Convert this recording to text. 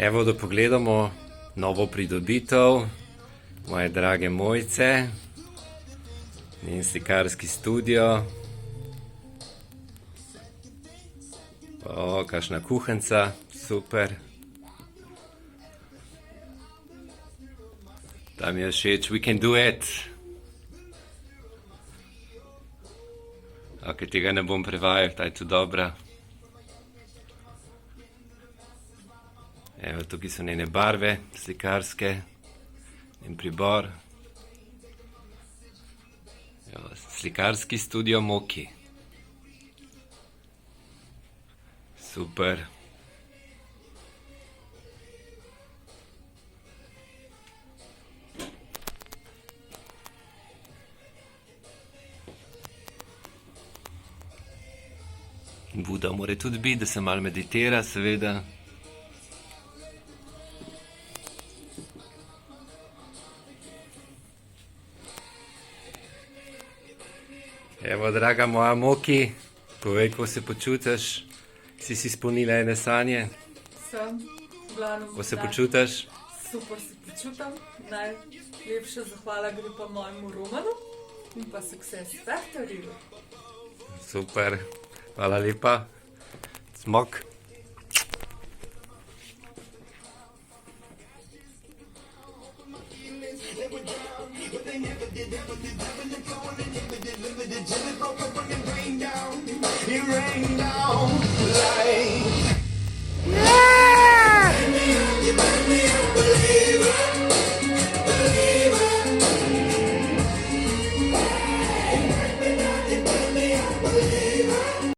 Evo, da pogledamo novo pridobitev moje drage Mojce, njen slikarski studio. O, kakšna kuhinca, super. Da mi je všeč, we can do it. Ok, tega ne bom prevajal, ta je tu dobra. Evo, tukaj so njene barve, slikarske, in pribor. Evo, slikarski studio Moki. Super. Buda mora tudi biti, da se malo meditira, seveda. Evo, draga moja Moki, povej, kako se počutiš. Si izpolnila ene sanje? Sem, v glavnem. Kako se počutiš? Super se počutam. Najlepša zahvala gre pa mojemu Romanu in pa Success Factoryju. Super, hvala lepa. Smok. It rained down.